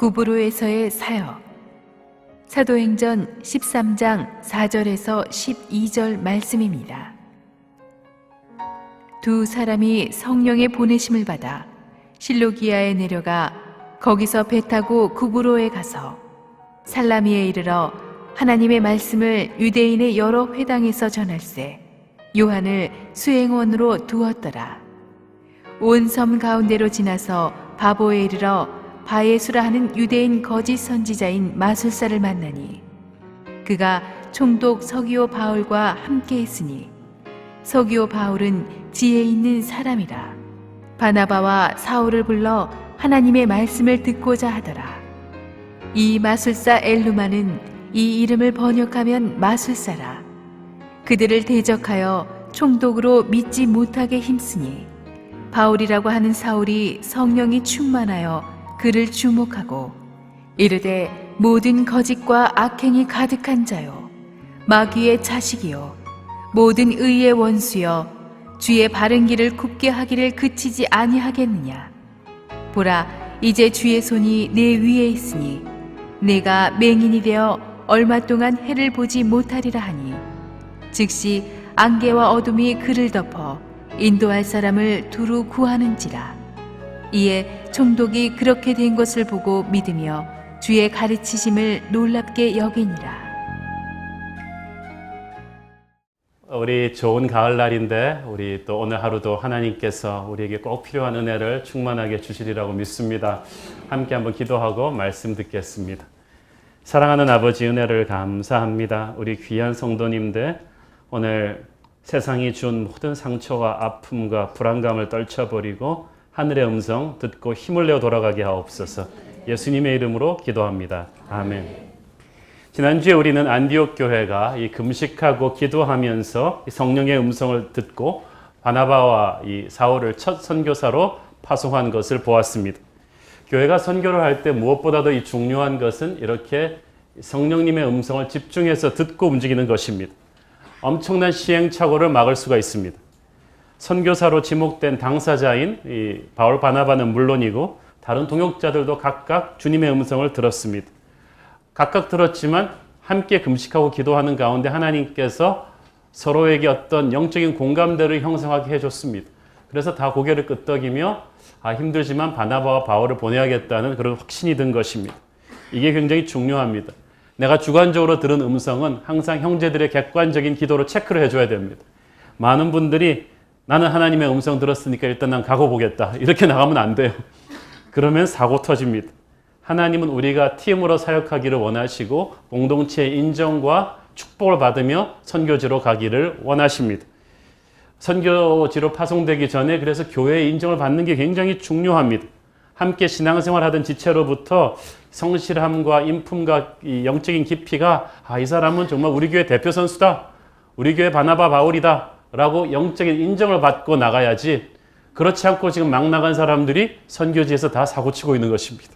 구브로에서의 사역. 사도행전 13장 4절에서 12절 말씀입니다. 두 사람이 성령의 보내심을 받아 실로기아에 내려가 거기서 배 타고 구브로에 가서 살라미에 이르러 하나님의 말씀을 유대인의 여러 회당에서 전할세 요한을 수행원으로 두었더라. 온 섬 가운데로 지나서 바보에 이르러 바예수라 하는 유대인 거짓 선지자인 마술사를 만나니 그가 총독 서기오 바울과 함께 있으니 서기오 바울은 지혜 있는 사람이라. 바나바와 사울을 불러 하나님의 말씀을 듣고자 하더라. 이 마술사 엘루마는 이 이름을 번역하면 마술사라. 그들을 대적하여 총독으로 믿지 못하게 힘쓰니 바울이라고 하는 사울이 성령이 충만하여 그를 주목하고 이르되 모든 거짓과 악행이 가득한 자요 마귀의 자식이요 모든 의의 원수여 주의 바른 길을 굽게 하기를 그치지 아니하겠느냐. 보라, 이제 주의 손이 내 위에 있으니 내가 맹인이 되어 얼마 동안 해를 보지 못하리라 하니 즉시 안개와 어둠이 그를 덮어 인도할 사람을 두루 구하는지라. 이에 총독이 그렇게 된 것을 보고 믿으며 주의 가르치심을 놀랍게 여기니라. 우리 좋은 가을날인데 우리 또 오늘 하루도 하나님께서 우리에게 꼭 필요한 은혜를 충만하게 주시리라고 믿습니다. 함께 한번 기도하고 말씀 듣겠습니다. 사랑하는 아버지, 은혜를 감사합니다. 우리 귀한 성도님들, 오늘 세상이 준 모든 상처와 아픔과 불안감을 떨쳐버리고 하늘의 음성 듣고 힘을 내어 돌아가게 하옵소서. 예수님의 이름으로 기도합니다. 아멘. 지난주에 우리는 안디옥 교회가 이 금식하고 기도하면서 성령의 음성을 듣고 바나바와 이 사울을 첫 선교사로 파송한 것을 보았습니다. 교회가 선교를 할 때 무엇보다도 이 중요한 것은 이렇게 성령님의 음성을 집중해서 듣고 움직이는 것입니다. 엄청난 시행착오를 막을 수가 있습니다. 선교사로 지목된 당사자인 이 바울 바나바는 물론이고 다른 동역자들도 각각 주님의 음성을 들었습니다. 각각 들었지만 함께 금식하고 기도하는 가운데 하나님께서 서로에게 어떤 영적인 공감대를 형성하게 해줬습니다. 그래서 다 고개를 끄덕이며 힘들지만 바나바와 바울을 보내야겠다는 그런 확신이 든 것입니다. 이게 굉장히 중요합니다. 내가 주관적으로 들은 음성은 항상 형제들의 객관적인 기도로 체크를 해줘야 됩니다. 많은 분들이 나는 하나님의 음성 들었으니까 일단 난 가고 보겠다, 이렇게 나가면 안 돼요. 그러면 사고 터집니다. 하나님은 우리가 팀으로 사역하기를 원하시고 공동체의 인정과 축복을 받으며 선교지로 가기를 원하십니다. 선교지로 파송되기 전에 그래서 교회의 인정을 받는 게 굉장히 중요합니다. 함께 신앙생활 하던 지체로부터 성실함과 인품과 이 영적인 깊이가 이 사람은 정말 우리 교회 대표 선수다, 우리 교회 바나바 바울이다 라고 영적인 인정을 받고 나가야지, 그렇지 않고 지금 막 나간 사람들이 선교지에서 다 사고치고 있는 것입니다.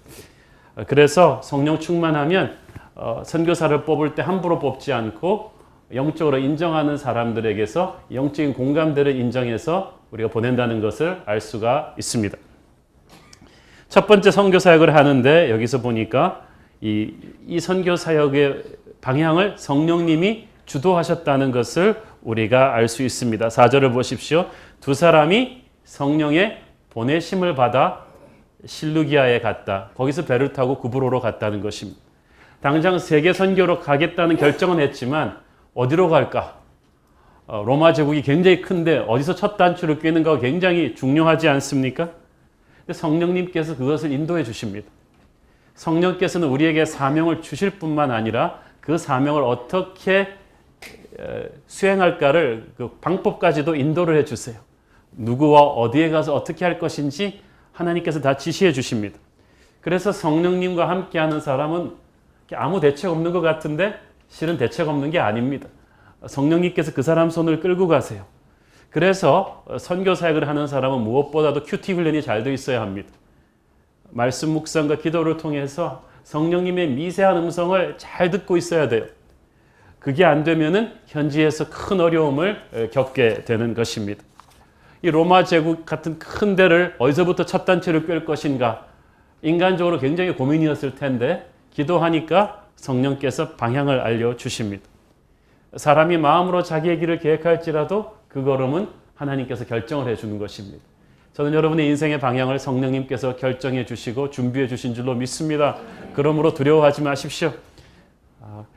그래서 성령 충만하면 선교사를 뽑을 때 함부로 뽑지 않고 영적으로 인정하는 사람들에게서 영적인 공감대를 인정해서 우리가 보낸다는 것을 알 수가 있습니다. 첫 번째 선교 사역을 하는데 여기서 보니까 이 선교 사역의 방향을 성령님이 주도하셨다는 것을 우리가 알 수 있습니다. 4절을 보십시오. 두 사람이 성령의 보내심을 받아 실루기아에 갔다. 거기서 배를 타고 구브로로 갔다는 것입니다. 당장 세계 선교로 가겠다는 결정은 했지만 어디로 갈까? 로마 제국이 굉장히 큰데 어디서 첫 단추를 꿰는가가 굉장히 중요하지 않습니까? 근데 성령님께서 그것을 인도해 주십니다. 성령께서는 우리에게 사명을 주실 뿐만 아니라 그 사명을 어떻게 수행할까를 그 방법까지도 인도를 해 주세요. 누구와 어디에 가서 어떻게 할 것인지 하나님께서 다 지시해 주십니다. 그래서 성령님과 함께하는 사람은 아무 대책 없는 것 같은데 실은 대책 없는 게 아닙니다. 성령님께서 그 사람 손을 끌고 가세요. 그래서 선교 사역을 하는 사람은 무엇보다도 큐티 훈련이 잘 돼 있어야 합니다. 말씀 묵상과 기도를 통해서 성령님의 미세한 음성을 잘 듣고 있어야 돼요. 그게 안 되면은 현지에서 큰 어려움을 겪게 되는 것입니다. 이 로마 제국 같은 큰 데를 어디서부터 첫 단추를 꿰을 것인가, 인간적으로 굉장히 고민이었을 텐데 기도하니까 성령께서 방향을 알려주십니다. 사람이 마음으로 자기의 길을 계획할지라도 그 걸음은 하나님께서 결정을 해주는 것입니다. 저는 여러분의 인생의 방향을 성령님께서 결정해 주시고 준비해 주신 줄로 믿습니다. 그러므로 두려워하지 마십시오.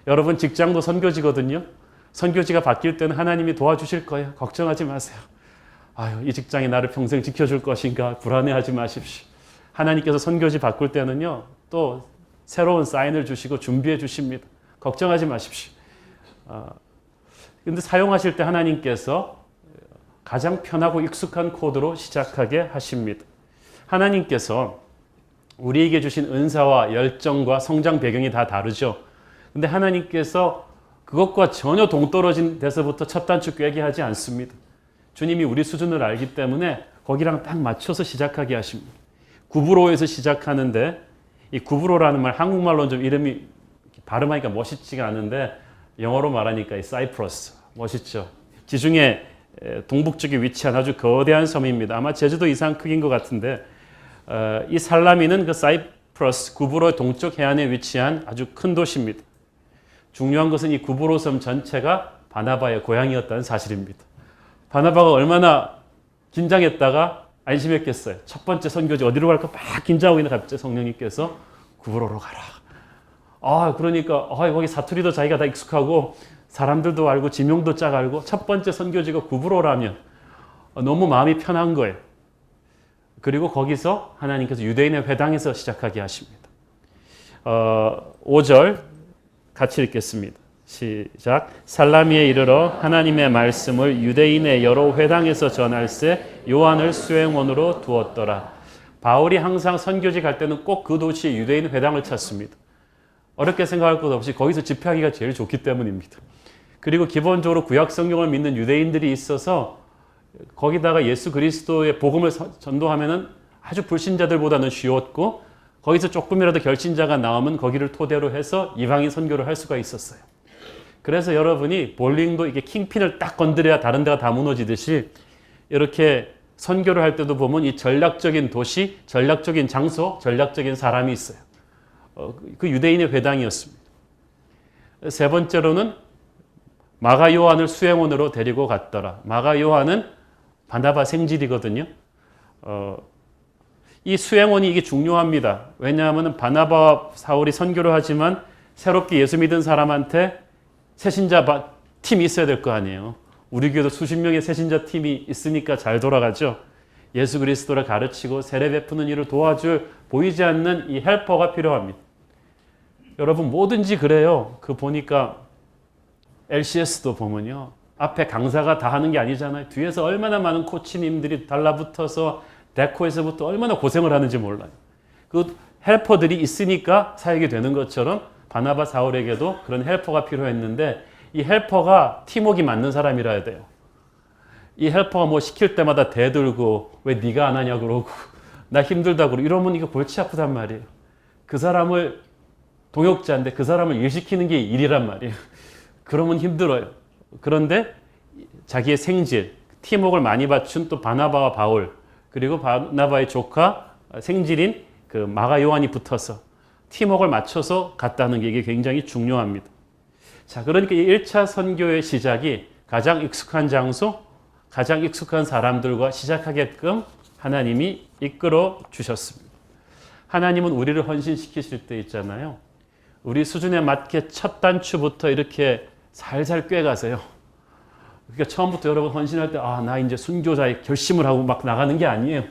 여러분 직장도 선교지거든요. 선교지가 바뀔 때는 하나님이 도와주실 거예요. 걱정하지 마세요. 이 직장이 나를 평생 지켜줄 것인가 불안해하지 마십시오. 하나님께서 선교지 바꿀 때는요. 또 새로운 사인을 주시고 준비해 주십니다. 걱정하지 마십시오. 근데 사용하실 때 하나님께서 가장 편하고 익숙한 코드로 시작하게 하십니다. 하나님께서 우리에게 주신 은사와 열정과 성장 배경이 다 다르죠. 근데 하나님께서 그것과 전혀 동떨어진 데서부터 첫 단추 꿰게 하지 않습니다. 주님이 우리 수준을 알기 때문에 거기랑 딱 맞춰서 시작하게 하십니다. 구브로에서 시작하는데 이 구브로라는 말 한국말로는 좀 이름이 발음하니까 멋있지가 않은데 영어로 말하니까 이 사이프러스 멋있죠. 지중해 동북쪽에 위치한 아주 거대한 섬입니다. 아마 제주도 이상 크기인 것 같은데 이 살라미는 그 사이프러스 구브로 동쪽 해안에 위치한 아주 큰 도시입니다. 중요한 것은 이 구브로 섬 전체가 바나바의 고향이었다는 사실입니다. 바나바가 얼마나 긴장했다가 안심했겠어요. 첫 번째 선교지 어디로 갈까 막 긴장하고 있는 갑자기 성령님께서 구브로로 가라. 그러니까 거기 사투리도 자기가 다 익숙하고 사람들도 알고 지명도 쫙 알고 첫 번째 선교지가 구브로라면 너무 마음이 편한 거예요. 그리고 거기서 하나님께서 유대인의 회당에서 시작하게 하십니다. 5절 같이 읽겠습니다. 시작. 살라미에 이르러 하나님의 말씀을 유대인의 여러 회당에서 전할세 요한을 수행원으로 두었더라. 바울이 항상 선교지 갈 때는 꼭 그 도시의 유대인 회당을 찾습니다. 어렵게 생각할 것 없이 거기서 집회하기가 제일 좋기 때문입니다. 그리고 기본적으로 구약 성경을 믿는 유대인들이 있어서 거기다가 예수 그리스도의 복음을 전도하면은 아주 불신자들보다는 쉬웠고 거기서 조금이라도 결신자가 나오면 거기를 토대로 해서 이방인 선교를 할 수가 있었어요. 그래서 여러분이 볼링도 이게 킹핀을 딱 건드려야 다른 데가 다 무너지듯이 이렇게 선교를 할 때도 보면 이 전략적인 도시, 전략적인 장소, 전략적인 사람이 있어요. 그 유대인의 회당이었습니다. 세 번째로는 마가 요한을 수행원으로 데리고 갔더라. 마가 요한은 바나바 생질이거든요. 이 수행원이 이게 중요합니다. 왜냐하면 바나바와 사울이 선교를 하지만 새롭게 예수 믿은 사람한테 새신자 팀이 있어야 될 거 아니에요. 우리 교회도 수십 명의 새신자 팀이 있으니까 잘 돌아가죠. 예수 그리스도를 가르치고 세례 베푸는 일을 도와줄 보이지 않는 이 헬퍼가 필요합니다. 여러분 뭐든지 그래요. 그 보니까 LCS도 보면요. 앞에 강사가 다 하는 게 아니잖아요. 뒤에서 얼마나 많은 코치님들이 달라붙어서 데코에서부터 얼마나 고생을 하는지 몰라요. 그 헬퍼들이 있으니까 사역이 되는 것처럼 바나바 사울에게도 그런 헬퍼가 필요했는데 이 헬퍼가 팀워크가 맞는 사람이라야 돼요. 이 헬퍼가 뭐 시킬 때마다 대들고 왜 네가 안 하냐 그러고 나 힘들다 그러고 이러면 이거 골치 아프단 말이에요. 그 사람을 동역자인데 그 사람을 일시키는 게 일이란 말이에요. 그러면 힘들어요. 그런데 자기의 생질, 팀워크를 많이 갖춘 또 바나바와 바울 그리고 바나바의 조카 생질인 그 마가 요한이 붙어서 팀워크를 맞춰서 갔다는 게 이게 굉장히 중요합니다. 자, 그러니까 이 1차 선교의 시작이 가장 익숙한 장소, 가장 익숙한 사람들과 시작하게끔 하나님이 이끌어 주셨습니다. 하나님은 우리를 헌신시키실 때 있잖아요. 우리 수준에 맞게 첫 단추부터 이렇게 살살 꿰가세요. 그러니까 처음부터 여러분 헌신할 때 나 이제 순교자의 결심을 하고 막 나가는 게 아니에요.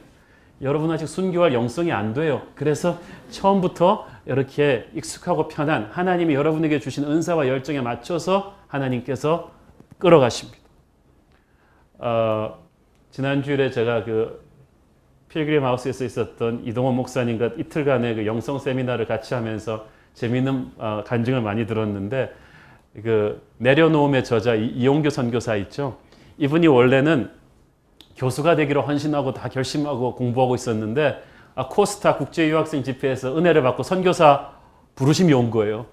여러분 아직 순교할 영성이 안 돼요. 그래서 처음부터 이렇게 익숙하고 편한 하나님이 여러분에게 주신 은사와 열정에 맞춰서 하나님께서 끌어가십니다. 지난 주일에 제가 그 필그림 하우스에서 있었던 이동원 목사님과 이틀간의 그 영성 세미나를 같이 하면서 재미있는 간증을 많이 들었는데 그 내려놓음의 저자 이용규 선교사 있죠. 이분이 원래는 교수가 되기로 헌신하고 다 결심하고 공부하고 있었는데 코스타 국제유학생 집회에서 은혜를 받고 선교사 부르심이 온 거예요.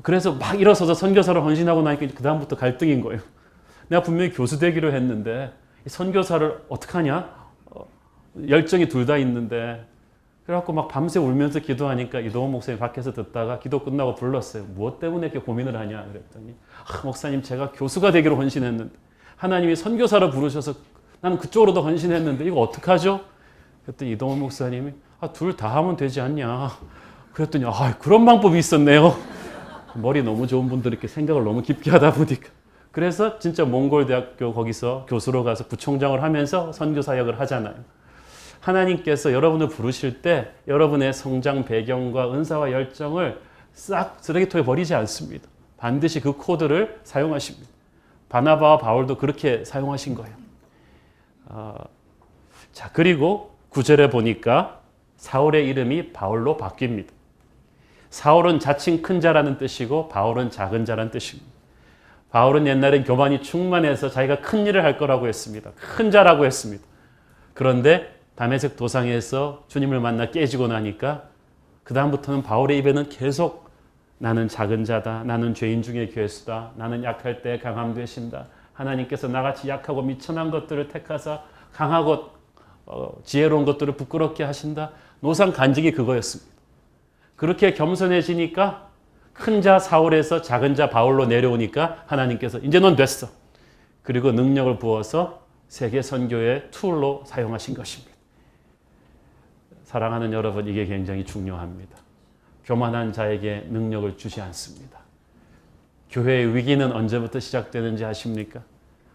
그래서 막 일어서서 선교사로 헌신하고 나니까 그 다음부터 갈등인 거예요. 내가 분명히 교수 되기로 했는데 선교사를 어떡하냐? 열정이 둘 다 있는데 그래갖고 막 밤새 울면서 기도하니까 이동호 목사님 밖에서 듣다가 기도 끝나고 불렀어요. 무엇 때문에 이렇게 고민을 하냐 그랬더니 목사님 제가 교수가 되기로 헌신했는데 하나님이 선교사로 부르셔서 나는 그쪽으로 더 헌신했는데 이거 어떡하죠? 그랬더니 이동호 목사님이 둘 다 하면 되지 않냐. 그랬더니 그런 방법이 있었네요. 머리 너무 좋은 분들이 이렇게 생각을 너무 깊게 하다 보니까 그래서 진짜 몽골대학교 거기서 교수로 가서 부총장을 하면서 선교 사역을 하잖아요. 하나님께서 여러분을 부르실 때 여러분의 성장 배경과 은사와 열정을 싹 쓰레기통에 버리지 않습니다. 반드시 그 코드를 사용하십니다. 바나바와 바울도 그렇게 사용하신 거예요. 자, 그리고 9절에 보니까 사울의 이름이 바울로 바뀝니다. 사울은 자칭 큰 자라는 뜻이고 바울은 작은 자라는 뜻입니다. 바울은 옛날엔 교만이 충만해서 자기가 큰 일을 할 거라고 했습니다. 큰 자라고 했습니다. 그런데 다메섹 도상에서 주님을 만나 깨지고 나니까 그 다음부터는 바울의 입에는 계속 나는 작은 자다. 나는 죄인 중에 괴수다. 나는 약할 때 강함 되신다. 하나님께서 나같이 약하고 미천한 것들을 택하사 강하고 지혜로운 것들을 부끄럽게 하신다. 노상 간직이 그거였습니다. 그렇게 겸손해지니까 큰 자 사울에서 작은 자 바울로 내려오니까 하나님께서 이제 넌 됐어. 그리고 능력을 부어서 세계 선교의 툴로 사용하신 것입니다. 사랑하는 여러분, 이게 굉장히 중요합니다. 교만한 자에게 능력을 주지 않습니다. 교회의 위기는 언제부터 시작되는지 아십니까?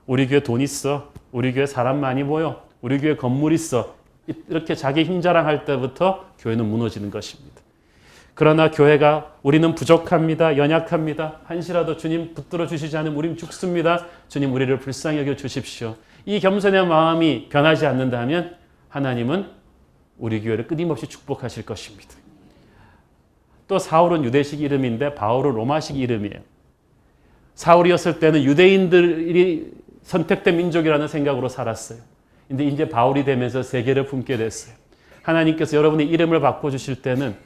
우리 교회 돈 있어. 우리 교회 사람 많이 모여. 우리 교회 건물 있어. 이렇게 자기 힘 자랑할 때부터 교회는 무너지는 것입니다. 그러나 교회가 우리는 부족합니다. 연약합니다. 한시라도 주님 붙들어 주시지 않으면 우리는 죽습니다. 주님 우리를 불쌍히 여겨 주십시오. 이 겸손의 마음이 변하지 않는다면 하나님은 우리 교회를 끊임없이 축복하실 것입니다. 또 사울은 유대식 이름인데 바울은 로마식 이름이에요. 사울이었을 때는 유대인들이 선택된 민족이라는 생각으로 살았어요. 근데 이제 바울이 되면서 세계를 품게 됐어요. 하나님께서 여러분의 이름을 바꿔주실 때는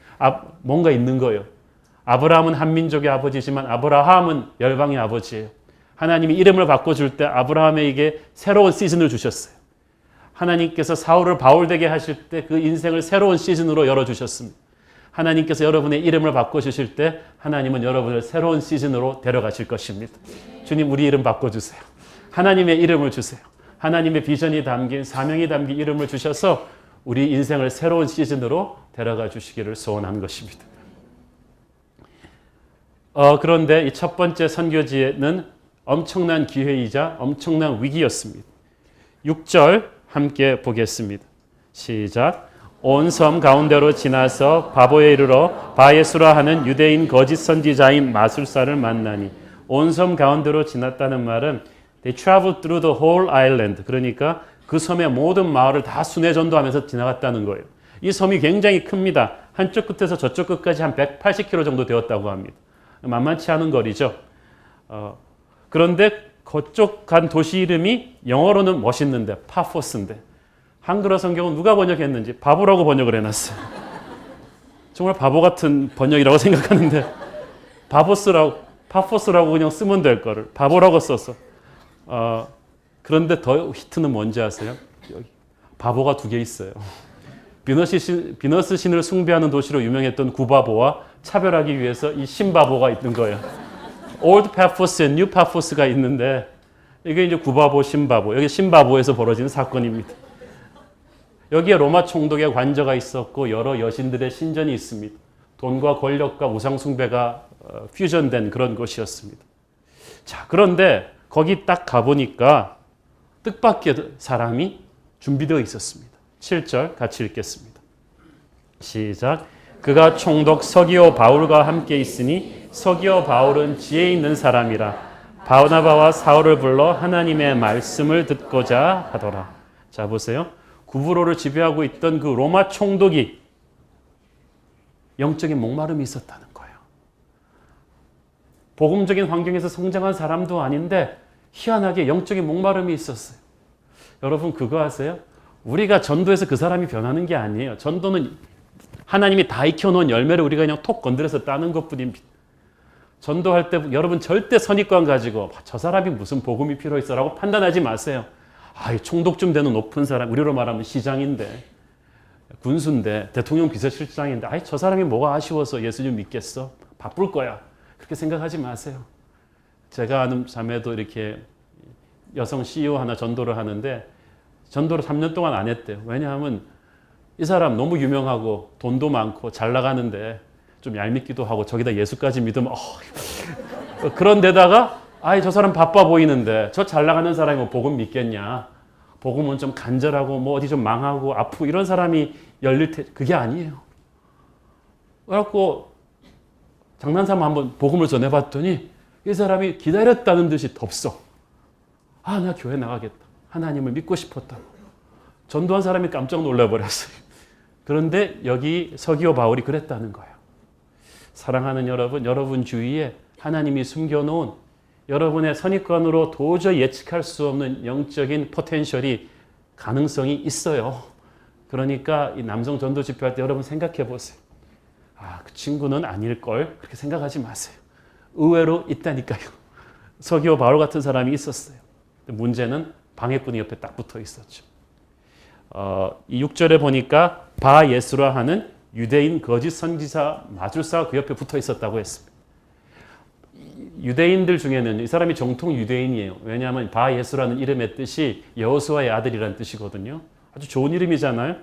뭔가 있는 거예요. 아브라함은 한 민족의 아버지지만 아브라함은 열방의 아버지예요. 하나님이 이름을 바꿔줄 때 아브라함에게 새로운 시즌을 주셨어요. 하나님께서 사울을 바울 되게 하실 때 그 인생을 새로운 시즌으로 열어주셨습니다. 하나님께서 여러분의 이름을 바꿔주실 때 하나님은 여러분을 새로운 시즌으로 데려가실 것입니다. 주님 우리 이름 바꿔주세요. 하나님의 이름을 주세요. 하나님의 비전이 담긴 사명이 담긴 이름을 주셔서 우리 인생을 새로운 시즌으로 데려가 주시기를 소원한 것입니다. 그런데 이 첫 번째 선교지에는 엄청난 기회이자 엄청난 위기였습니다. 6절 함께 보겠습니다. 시작. 온 섬 가운데로 지나서 바보에 이르러 바예수라 하는 유대인 거짓 선지자인 마술사를 만나니, 온 섬 가운데로 지났다는 말은 they traveled through the whole island. 그러니까 그 섬의 모든 마을을 다 순회 전도하면서 지나갔다는 거예요. 이 섬이 굉장히 큽니다. 한쪽 끝에서 저쪽 끝까지 한 180km 정도 되었다고 합니다. 만만치 않은 거리죠. 그런데 그쪽 간 도시 이름이 영어로는 멋있는데 파포스인데 한글어 성경은 누가 번역했는지 바보라고 번역을 해놨어요. 정말 바보 같은 번역이라고 생각하는데 파포스라고 그냥 쓰면 될 거를 바보라고 써서 그런데 더 히트는 뭔지 아세요? 여기 바보가 두 개 있어요. 비너스 신을 숭배하는 도시로 유명했던 구바보와 차별하기 위해서 이 신바보가 있는 거예요. Old Paphos and New Paphos가 있는데 이게 이제 구바보, 신바보. 여기 신바보에서 벌어지는 사건입니다. 여기에 로마 총독의 관저가 있었고 여러 여신들의 신전이 있습니다. 돈과 권력과 우상 숭배가 퓨전된 그런 곳이었습니다. 자, 그런데 거기 딱 가보니까 뜻밖의 사람이 준비되어 있었습니다. 7절 같이 읽겠습니다. 시작. 그가 총독 서기오 바울과 함께 있으니 서기오 바울은 지혜 있는 사람이라 바나바와 사울을 불러 하나님의 말씀을 듣고자 하더라. 자, 보세요. 구브로를 지배하고 있던 그 로마 총독이 영적인 목마름이 있었다는 거예요. 복음적인 환경에서 성장한 사람도 아닌데 희한하게 영적인 목마름이 있었어요. 여러분 그거 아세요? 우리가 전도해서 그 사람이 변하는 게 아니에요. 전도는 하나님이 다 익혀놓은 열매를 우리가 그냥 톡 건드려서 따는 것뿐입니다. 전도할 때 여러분 절대 선입관 가지고 저 사람이 무슨 복음이 필요했어 라고 판단하지 마세요. 총독쯤 되는 높은 사람, 우리로 말하면 시장인데 군수인데 대통령 비서실장인데 아이 저 사람이 뭐가 아쉬워서 예수님 믿겠어? 바쁠 거야. 그렇게 생각하지 마세요. 제가 아는 자매도 이렇게 여성 CEO 하나 전도를 하는데 전도를 3년 동안 안 했대요. 왜냐하면 이 사람 너무 유명하고 돈도 많고 잘 나가는데 좀 얄밉기도 하고 저기다 예수까지 믿으면 그런 데다가 아이 저 사람 바빠 보이는데 저 잘 나가는 사람이 뭐 복음 믿겠냐. 복음은 좀 간절하고 뭐 어디 좀 망하고 아프고 이런 사람이 열릴 테 그게 아니에요. 그래갖고 장난삼아 한번 복음을 전해봤더니 이 사람이 기다렸다는 듯이 덥석 나 교회 나가겠다. 하나님을 믿고 싶었다. 전도한 사람이 깜짝 놀라버렸어요. 그런데 여기 서기오 바울이 그랬다는 거예요. 사랑하는 여러분, 여러분 주위에 하나님이 숨겨놓은 여러분의 선입관으로 도저히 예측할 수 없는 영적인 포텐셜이 가능성이 있어요. 그러니까 이 남성 전도 집회할 때 여러분 생각해 보세요. 그 친구는 아닐걸 그렇게 생각하지 마세요. 의외로 있다니까요. 서기오 바울 같은 사람이 있었어요. 문제는 방해꾼이 옆에 딱 붙어 있었죠. 이 6절에 보니까 바 예수라 하는 유대인 거짓 선지자 마술사가 그 옆에 붙어 있었다고 했습니다. 유대인들 중에는 이 사람이 정통 유대인이에요. 왜냐하면 바 예수라는 이름의 뜻이 여호수아의 아들이라는 뜻이거든요. 아주 좋은 이름이잖아요.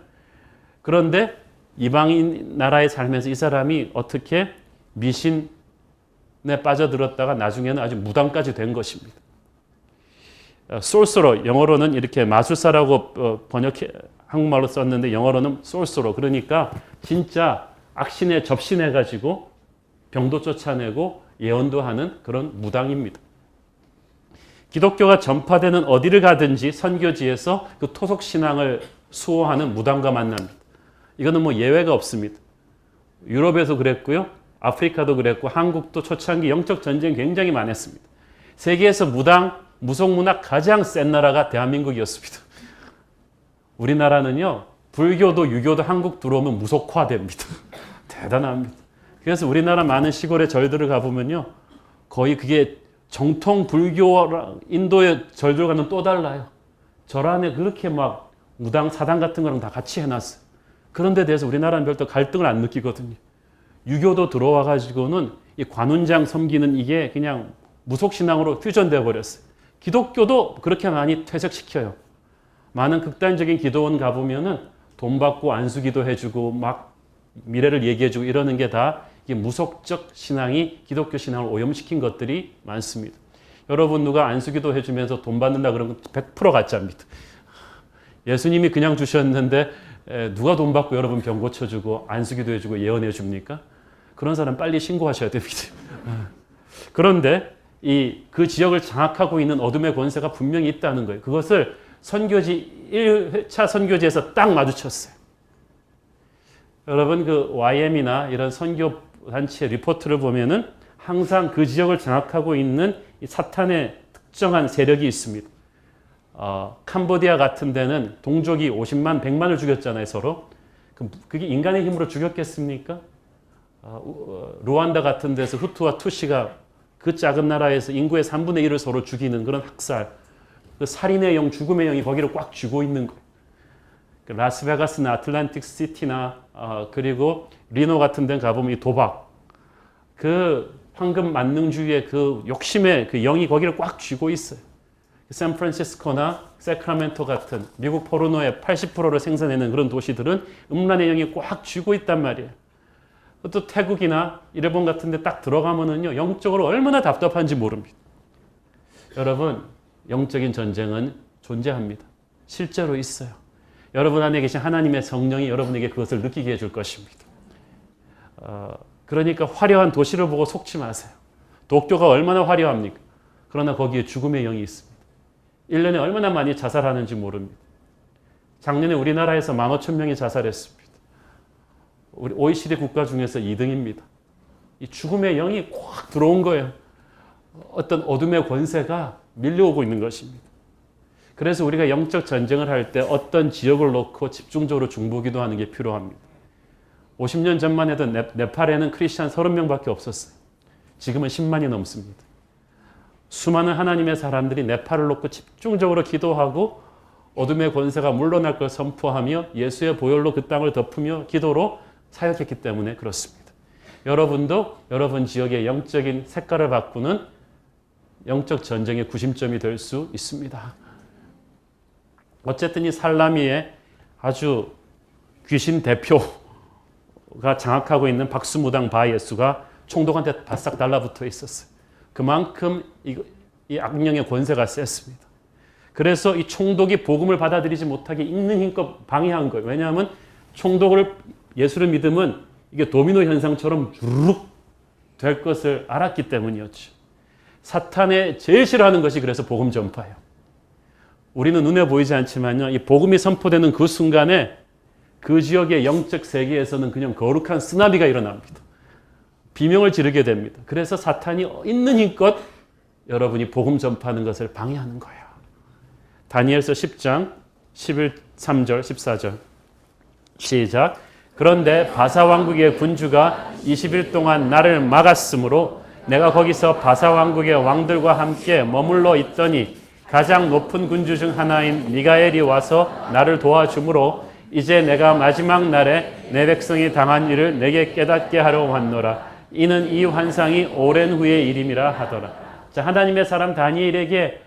그런데 이방인 나라에 살면서 이 사람이 어떻게 미신에 빠져들었다가 나중에는 아주 무당까지 된 것입니다. 솔서러, 영어로는 이렇게 마술사라고 번역해 한국말로 썼는데 영어로는 솔서러. 그러니까 진짜 악신에 접신해가지고 병도 쫓아내고 예언도 하는 그런 무당입니다. 기독교가 전파되는 어디를 가든지 선교지에서 그 토속 신앙을 수호하는 무당과 만납니다. 이거는 뭐 예외가 없습니다. 유럽에서 그랬고요. 아프리카도 그랬고 한국도 초창기 영적 전쟁 굉장히 많았습니다. 세계에서 무속문학 가장 센 나라가 대한민국이었습니다. 우리나라는요. 불교도 유교도 한국 들어오면 무속화됩니다. 대단합니다. 그래서 우리나라 많은 시골의 절들을 가보면요. 거의 그게 정통 불교랑 인도의 절들과는 또 달라요. 절 안에 그렇게 막 무당, 사당 같은 거랑 다 같이 해놨어요. 그런 데 대해서 우리나라는 별도 갈등을 안 느끼거든요. 유교도 들어와가지고는 이 관훈장 섬기는 이게 그냥 무속신앙으로 퓨전되어 버렸어요. 기독교도 그렇게 많이 퇴색시켜요. 많은 극단적인 기도원 가보면은 돈 받고 안수기도 해주고 막 미래를 얘기해주고 이러는 게 다 이게 무속적 신앙이 기독교 신앙을 오염시킨 것들이 많습니다. 여러분 누가 안수기도 해주면서 돈 받는다 그러면 100% 가짜입니다. 예수님이 그냥 주셨는데 누가 돈 받고 여러분 병 고쳐주고 안수기도 해주고 예언해 줍니까? 그런 사람 빨리 신고하셔야 됩니다. 그런데 그 지역을 장악하고 있는 어둠의 권세가 분명히 있다는 거예요. 그것을 선교지 1회차 선교지에서 딱 마주쳤어요. 여러분 그 YM이나 이런 선교 단체의 리포트를 보면은 항상 그 지역을 장악하고 있는 이 사탄의 특정한 세력이 있습니다. 캄보디아 같은 데는 동족이 50만, 100만을 죽였잖아요, 서로. 그게 인간의 힘으로 죽였겠습니까? 루안다 같은 데서 후투와 투시가 그 작은 나라에서 인구의 3분의 1을 서로 죽이는 그런 학살. 그 살인의 영, 죽음의 영이 거기를 꽉 쥐고 있는 거예요. 라스베가스나 아틀란틱 시티나 그리고 리노 같은 데는 가보면 이 도박. 그 황금 만능주의의 그 욕심의 그 영이 거기를 꽉 쥐고 있어요. 샌프란시스코나 세크라멘토 같은 미국 포르노의 80%를 생산해내는 그런 도시들은 음란의 영이 꽉 쥐고 있단 말이에요. 또 태국이나 일본 같은 데 딱 들어가면은요, 영적으로 얼마나 답답한지 모릅니다. 여러분, 영적인 전쟁은 존재합니다. 실제로 있어요. 여러분 안에 계신 하나님의 성령이 여러분에게 그것을 느끼게 해줄 것입니다. 그러니까 화려한 도시를 보고 속지 마세요. 도쿄가 얼마나 화려합니까? 그러나 거기에 죽음의 영이 있습니다. 1년에 얼마나 많이 자살하는지 모릅니다. 작년에 우리나라에서 15,000명이 자살했습니다. 우리 OECD 국가 중에서 2등입니다. 이 죽음의 영이 꽉 들어온 거예요. 어떤 어둠의 권세가 밀려오고 있는 것입니다. 그래서 우리가 영적 전쟁을 할 때 어떤 지역을 놓고 집중적으로 중보기도하는 게 필요합니다. 50년 전만 해도 네팔에는 크리스찬 30명밖에 없었어요. 지금은 10만이 넘습니다. 수많은 하나님의 사람들이 네팔을 놓고 집중적으로 기도하고 어둠의 권세가 물러날 걸 선포하며 예수의 보혈로 그 땅을 덮으며 기도로 사역했기 때문에 그렇습니다. 여러분도 여러분 지역의 영적인 색깔을 바꾸는 영적 전쟁의 구심점이 될 수 있습니다. 어쨌든 이 살라미의 아주 귀신 대표가 장악하고 있는 박수무당 바예수가 총독한테 바싹 달라붙어 있었어요. 그만큼 이 악령의 권세가 셌습니다. 그래서 이 총독이 복음을 받아들이지 못하게 있는 힘껏 방해한 거예요. 왜냐하면 총독을 예수를 믿으면 이게 도미노 현상처럼 주르륵 될 것을 알았기 때문이었죠. 사탄의 제일 싫어하는 것이 그래서 복음 전파예요. 우리는 눈에 보이지 않지만요, 이 복음이 선포되는 그 순간에 그 지역의 영적 세계에서는 그냥 거룩한 쓰나미가 일어납니다. 비명을 지르게 됩니다. 그래서 사탄이 있는 힘껏 여러분이 복음 전파하는 것을 방해하는 거예요. 다니엘서 10장 11~3절 14절 시작. 그런데 바사 왕국의 군주가 20일 동안 나를 막았으므로 내가 거기서 바사 왕국의 왕들과 함께 머물러 있더니 가장 높은 군주 중 하나인 미가엘이 와서 나를 도와주므로 이제 내가 마지막 날에 내 백성이 당한 일을 내게 깨닫게 하려 왔노라. 이는 이 환상이 오랜 후의 일임이라 하더라. 자, 하나님의 사람 다니엘에게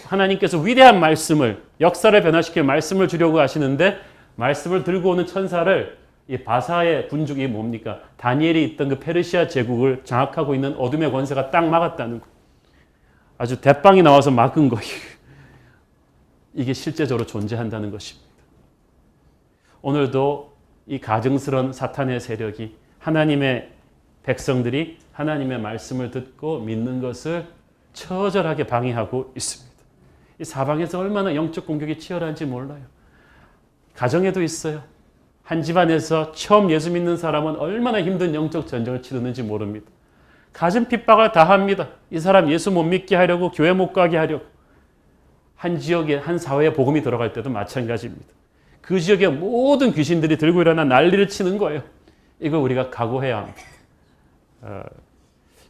하나님께서 위대한 말씀을, 역사를 변화시킬 말씀을 주려고 하시는데 말씀을 들고 오는 천사를 이 바사의 군주이 뭡니까? 다니엘이 있던 그 페르시아 제국을 장악하고 있는 어둠의 권세가 딱 막았다는 거. 아주 대빵이 나와서 막은 거예요. 이게 실제적으로 존재한다는 것입니다. 오늘도 이 가증스러운 사탄의 세력이 하나님의 백성들이 하나님의 말씀을 듣고 믿는 것을 처절하게 방해하고 있습니다. 이 사방에서 얼마나 영적 공격이 치열한지 몰라요. 가정에도 있어요. 한 집안에서 처음 예수 믿는 사람은 얼마나 힘든 영적 전쟁을 치르는지 모릅니다. 가진 핍박을 다 합니다. 이 사람 예수 못 믿게 하려고, 교회 못 가게 하려고. 한 지역에, 한 사회에 복음이 들어갈 때도 마찬가지입니다. 그 지역의 모든 귀신들이 들고 일어나 난리를 치는 거예요. 이걸 우리가 각오해야 합니다.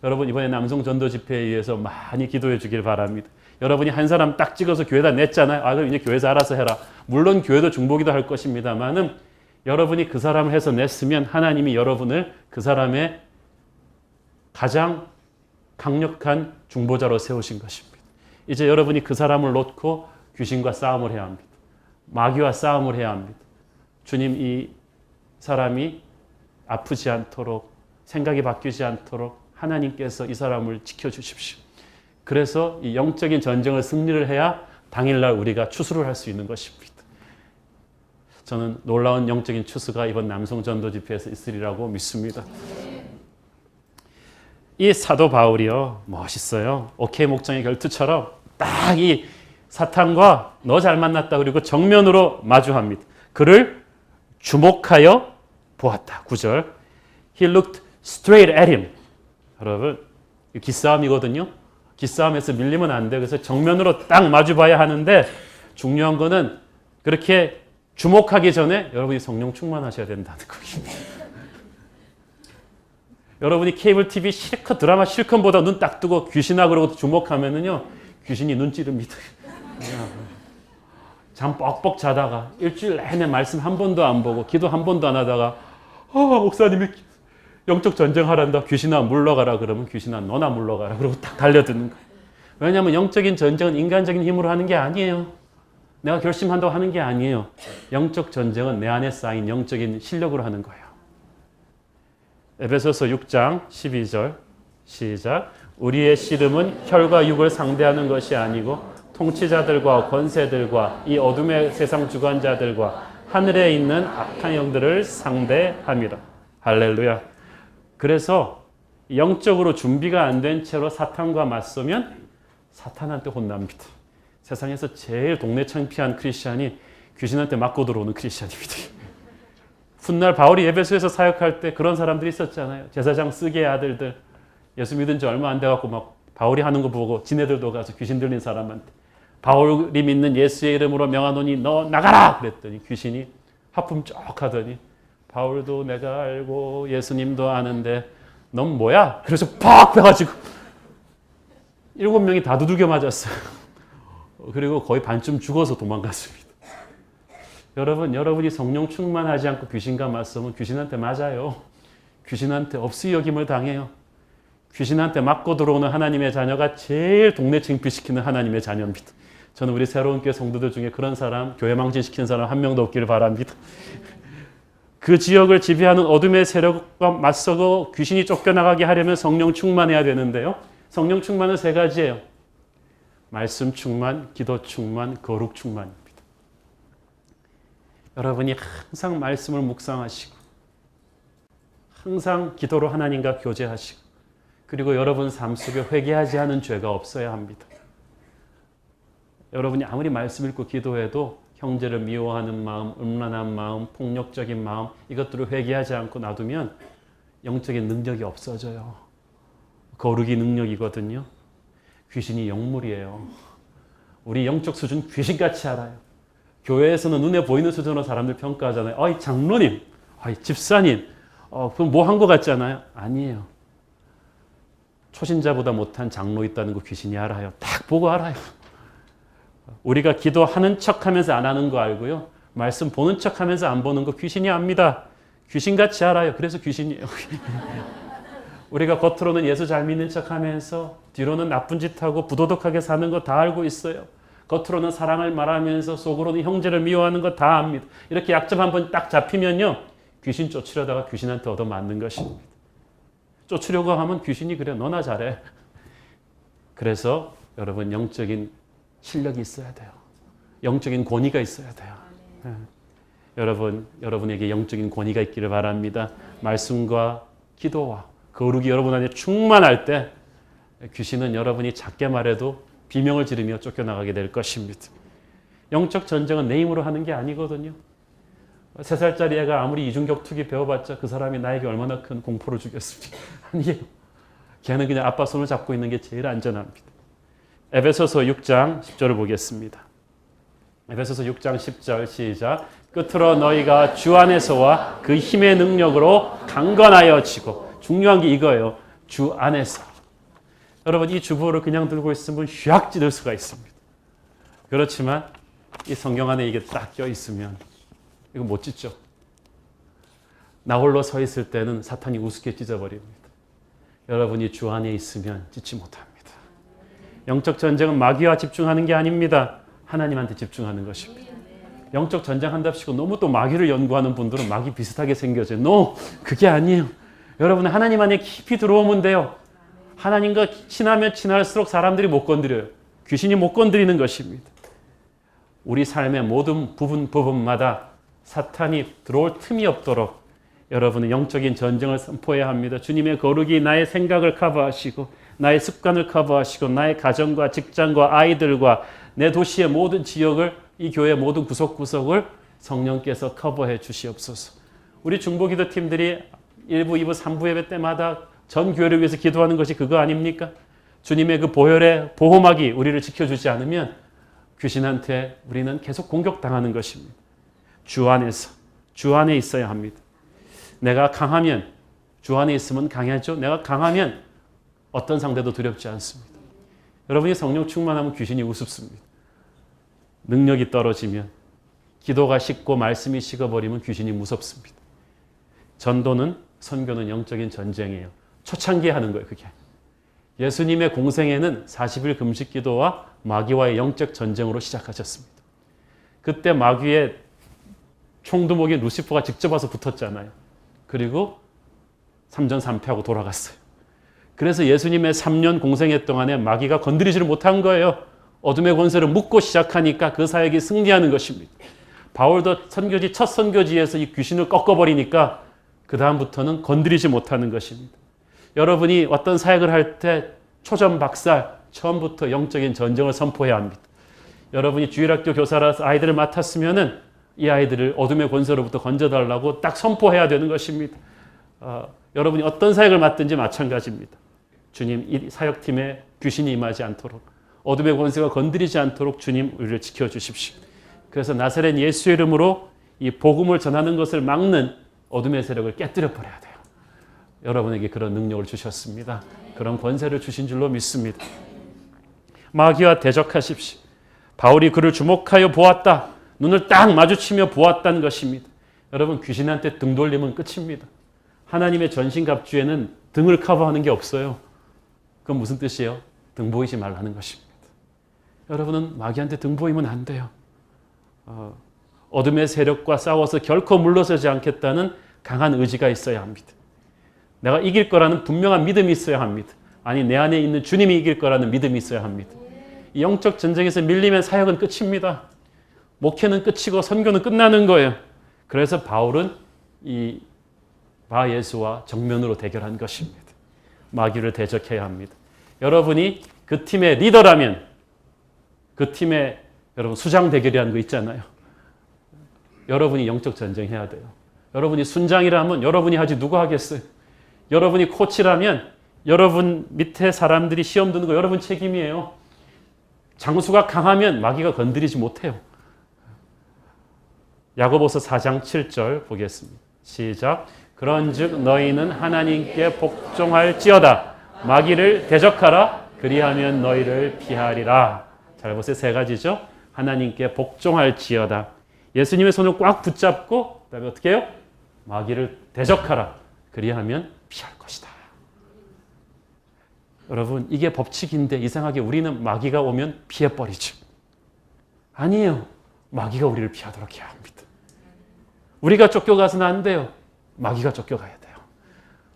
여러분 이번에 남성 전도 집회에 의해서 많이 기도해 주길 바랍니다. 여러분이 한 사람 딱 찍어서 교회에다 냈잖아요. 그럼 이제 교회에서 알아서 해라. 물론 교회도 중보기도 할 것입니다만은 여러분이 그 사람을 해서 냈으면 하나님이 여러분을 그 사람의 가장 강력한 중보자로 세우신 것입니다. 이제 여러분이 그 사람을 놓고 귀신과 싸움을 해야 합니다. 마귀와 싸움을 해야 합니다. 주님, 이 사람이 아프지 않도록, 생각이 바뀌지 않도록 하나님께서 이 사람을 지켜주십시오. 그래서 이 영적인 전쟁을 승리를 해야 당일날 우리가 추수를 할 수 있는 것입니다. 저는 놀라운 영적인 추수가 이번 남성 전도 집회에서 있으리라고 믿습니다. 이 사도 바울이요, 멋있어요. 오케이 목장의 결투처럼 딱 이 사탄과 너 잘 만났다 그리고 정면으로 마주합니다. 그를 주목하여 보았다. 9절. He looked straight at him. 여러분, 기싸움이거든요. 기싸움에서 밀리면 안 돼. 그래서 정면으로 딱 마주봐야 하는데 중요한 거는 그렇게 주목하기 전에 여러분이 성령 충만하셔야 된다는 거예요. 여러분이 케이블 TV 실컷 드라마 실컷 보다 눈 딱 뜨고 귀신아 그러고 주목하면은요, 귀신이 눈 찌릅니다. 잠 뻑뻑 자다가 일주일 내내 말씀 한 번도 안 보고 기도 한 번도 안 하다가 목사님이 영적 전쟁하란다. 귀신아 물러가라 그러면 귀신아 너나 물러가라 그러고 딱 달려드는 거예요. 왜냐하면 영적인 전쟁은 인간적인 힘으로 하는 게 아니에요. 내가 결심한다고 하는 게 아니에요. 영적 전쟁은 내 안에 쌓인 영적인 실력으로 하는 거예요. 에베소서 6장 12절 시작. 우리의 씨름은 혈과 육을 상대하는 것이 아니고 통치자들과 권세들과 이 어둠의 세상 주관자들과 하늘에 있는 악한 영들을 상대함이라. 할렐루야. 그래서 영적으로 준비가 안 된 채로 사탄과 맞서면 사탄한테 혼납니다. 세상에서 제일 동네 창피한 크리스찬이 귀신한테 맞고 들어오는 크리스찬입니다. 훗날 바울이 에베소에서 사역할 때 그런 사람들이 있었잖아요. 제사장 쓰게의 아들들, 예수 믿은 지 얼마 안 돼갖고 막 바울이 하는 거 보고 지네들도 가서 귀신 들린 사람한테 바울이 믿는 예수의 이름으로 명하노니 너 나가라! 그랬더니 귀신이 하품 쭉 하더니 바울도 내가 알고 예수님도 아는데 넌 뭐야? 그래서 팍 빼가지고 7명이 다 두들겨 맞았어요. 그리고 거의 반쯤 죽어서 도망갔습니다. 여러분이 성령 충만하지 않고 귀신과 맞서면 귀신한테 맞아요. 귀신한테 없이 여김을 당해요. 귀신한테 맞고 들어오는 하나님의 자녀가 제일 동네 창피시키는 하나님의 자녀입니다. 저는 우리 새로운 교회 성도들 중에 그런 사람, 교회 망신시키는 사람 한 명도 없기를 바랍니다. 그 지역을 지배하는 어둠의 세력과 맞서고 귀신이 쫓겨나가게 하려면 성령 충만해야 되는데요. 성령 충만은 세 가지예요. 말씀 충만, 기도 충만, 거룩 충만입니다. 여러분이 항상 말씀을 묵상하시고 항상 기도로 하나님과 교제하시고 그리고 여러분 삶 속에 회개하지 않은 죄가 없어야 합니다. 여러분이 아무리 말씀 읽고 기도해도 형제를 미워하는 마음, 음란한 마음, 폭력적인 마음 이것들을 회개하지 않고 놔두면 영적인 능력이 없어져요. 거룩이 능력이거든요. 귀신이 영물이에요. 우리 영적 수준 귀신같이 알아요. 교회에서는 눈에 보이는 수준으로 사람들 평가하잖아요. 어이 장로님, 어이 집사님, 그럼 뭐 한 것 같잖아요. 아니에요. 초신자보다 못한 장로 있다는 거 귀신이 알아요. 딱 보고 알아요. 우리가 기도하는 척하면서 안 하는 거 알고요. 말씀 보는 척하면서 안 보는 거 귀신이 압니다. 귀신같이 알아요. 그래서 귀신이에요. 우리가 겉으로는 예수 잘 믿는 척하면서 뒤로는 나쁜 짓하고 부도덕하게 사는 거 다 알고 있어요. 겉으로는 사랑을 말하면서 속으로는 형제를 미워하는 거 다 압니다. 이렇게 약점 한번 딱 잡히면요. 귀신 쫓으려다가 귀신한테 얻어맞는 것입니다. 쫓으려고 하면 귀신이 그래 너나 잘해. 그래서 여러분 영적인 실력이 있어야 돼요. 영적인 권위가 있어야 돼요. 네. 여러분에게 영적인 권위가 있기를 바랍니다. 말씀과 기도와 거룩이 여러분 안에 충만할 때 귀신은 여러분이 작게 말해도 비명을 지르며 쫓겨나가게 될 것입니다. 영적 전쟁은 내 힘으로 하는 게 아니거든요. 3살짜리 애가 아무리 이중격투기 배워봤자 그 사람이 나에게 얼마나 큰 공포를 주겠습니까? 아니에요. 걔는 그냥 아빠 손을 잡고 있는 게 제일 안전합니다. 에베소서 6장 10절을 보겠습니다. 에베소서 6장 10절 시작. 끝으로 너희가 주 안에서와 그 힘의 능력으로 강건하여 지고 중요한 게 이거예요. 주 안에서. 여러분 이 주보를 그냥 들고 있으면 휘악 찌를 수가 있습니다. 그렇지만 이 성경 안에 이게 딱 껴있으면 이거 못 찢죠. 나 홀로 서 있을 때는 사탄이 우습게 찢어버립니다. 여러분이 주 안에 있으면 찢지 못합니다. 영적 전쟁은 마귀와 집중하는 게 아닙니다. 하나님한테 집중하는 것입니다. 영적 전쟁 한답시고 너무 또 마귀를 연구하는 분들은 마귀 비슷하게 생겨져요. No, 그게 아니에요. 여러분 하나님 안에 깊이 들어오면 돼요. 하나님과 친하면 친할수록 사람들이 못 건드려요. 귀신이 못 건드리는 것입니다. 우리 삶의 모든 부분마다 사탄이 들어올 틈이 없도록 여러분은 영적인 전쟁을 선포해야 합니다. 주님의 거룩이 나의 생각을 커버하시고 나의 습관을 커버하시고 나의 가정과 직장과 아이들과 내 도시의 모든 지역을 이 교회의 모든 구석구석을 성령께서 커버해 주시옵소서. 우리 중보기도 팀들이 1부, 2부, 3부 예배 때마다 전 교회를 위해서 기도하는 것이 그거 아닙니까? 주님의 그 보혈의 보호막이 우리를 지켜주지 않으면 귀신한테 우리는 계속 공격당하는 것입니다. 주 안에 있어야 합니다. 내가 강하면 주 안에 있으면 강하죠. 내가 강하면 어떤 상대도 두렵지 않습니다. 여러분이 성령 충만하면 귀신이 우습습니다. 능력이 떨어지면 기도가 식고 말씀이 식어버리면 귀신이 무섭습니다. 전도는 선교는 영적인 전쟁이에요. 초창기에 하는 거예요. 그게. 예수님의 공생애는 40일 금식 기도와 마귀와의 영적 전쟁으로 시작하셨습니다. 그때 마귀의 총두목인 루시퍼가 직접 와서 붙었잖아요. 그리고 3전 3패하고 돌아갔어요. 그래서 예수님의 3년 공생애 동안에 마귀가 건드리지를 못한 거예요. 어둠의 권세를 묶고 시작하니까 그 사역이 승리하는 것입니다. 바울도 첫 선교지에서 이 귀신을 꺾어버리니까 그 다음부터는 건드리지 못하는 것입니다. 여러분이 어떤 사역을 할 때 초전박살 처음부터 영적인 전쟁을 선포해야 합니다. 여러분이 주일학교 교사라서 아이들을 맡았으면은 이 아이들을 어둠의 권세로부터 건져달라고 딱 선포해야 되는 것입니다. 여러분이 어떤 사역을 맡든지 마찬가지입니다. 주님 이 사역팀에 귀신이 임하지 않도록 어둠의 권세가 건드리지 않도록 주님 우리를 지켜주십시오. 그래서 나사렛 예수의 이름으로 이 복음을 전하는 것을 막는 어둠의 세력을 깨뜨려 버려야 돼요. 여러분에게 그런 능력을 주셨습니다. 그런 권세를 주신 줄로 믿습니다. 마귀와 대적하십시오. 바울이 그를 주목하여 보았다. 눈을 딱 마주치며 보았다는 것입니다. 여러분, 귀신한테 등 돌리면 끝입니다. 하나님의 전신갑주에는 등을 커버하는 게 없어요. 그건 무슨 뜻이에요? 등 보이지 말라는 것입니다. 여러분은 마귀한테 등 보이면 안 돼요. 어둠의 세력과 싸워서 결코 물러서지 않겠다는 강한 의지가 있어야 합니다. 내가 이길 거라는 분명한 믿음이 있어야 합니다. 아니, 내 안에 있는 주님이 이길 거라는 믿음이 있어야 합니다. 이 영적 전쟁에서 밀리면 사역은 끝입니다. 목회는 끝이고 선교는 끝나는 거예요. 그래서 바울은 이 바예수와 정면으로 대결한 것입니다. 마귀를 대적해야 합니다. 여러분이 그 팀의 리더라면 그 팀의 여러분 수장 대결이라는 거 있잖아요. 여러분이 영적 전쟁해야 돼요. 여러분이 순장이라면 여러분이 하지 누가 하겠어요? 여러분이 코치라면 여러분 밑에 사람들이 시험 드는 거 여러분 책임이에요. 장수가 강하면 마귀가 건드리지 못해요. 야고보서 4장 7절 보겠습니다. 시작. 그런즉 너희는 하나님께 복종할지어다. 마귀를 대적하라. 그리하면 너희를 피하리라. 잘 보세요. 세 가지죠. 하나님께 복종할지어다. 예수님의 손을 꽉 붙잡고 그다음에 어떻게 해요? 마귀를 대적하라. 그리하면 피할 것이다. 여러분, 이게 법칙인데 이상하게 우리는 마귀가 오면 피해버리죠. 아니에요. 마귀가 우리를 피하도록 해야 합니다. 우리가 쫓겨가서는 안 돼요. 마귀가 쫓겨가야 돼요.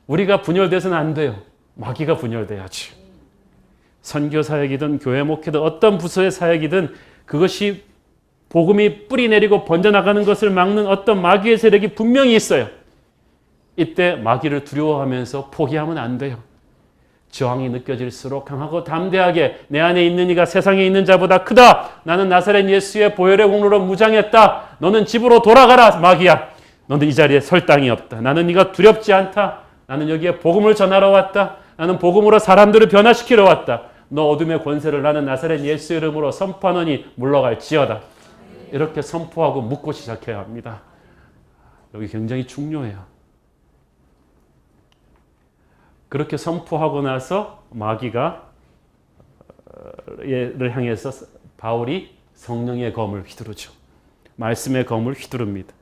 우리가 분열돼서는 안 돼요. 마귀가 분열돼야지. 선교 사역이든 교회 목회든 어떤 부서의 사역이든 그것이 복음이 뿌리 내리고 번져나가는 것을 막는 어떤 마귀의 세력이 분명히 있어요. 이때 마귀를 두려워하면서 포기하면 안 돼요. 저항이 느껴질수록 강하고 담대하게 내 안에 있는 이가 세상에 있는 자보다 크다. 나는 나사렛 예수의 보혈의 공로로 무장했다. 너는 집으로 돌아가라 마귀야. 너는 이 자리에 설 땅이 없다. 나는 네가 두렵지 않다. 나는 여기에 복음을 전하러 왔다. 나는 복음으로 사람들을 변화시키러 왔다. 너 어둠의 권세를 나는 나사렛 예수 이름으로 선포하노니 물러갈지어다. 이렇게 선포하고 묻고 시작해야 합니다. 여기 굉장히 중요해요. 그렇게 선포하고 나서 마귀가 를 향해서 바울이 성령의 검을 휘두르죠. 말씀의 검을 휘두릅니다.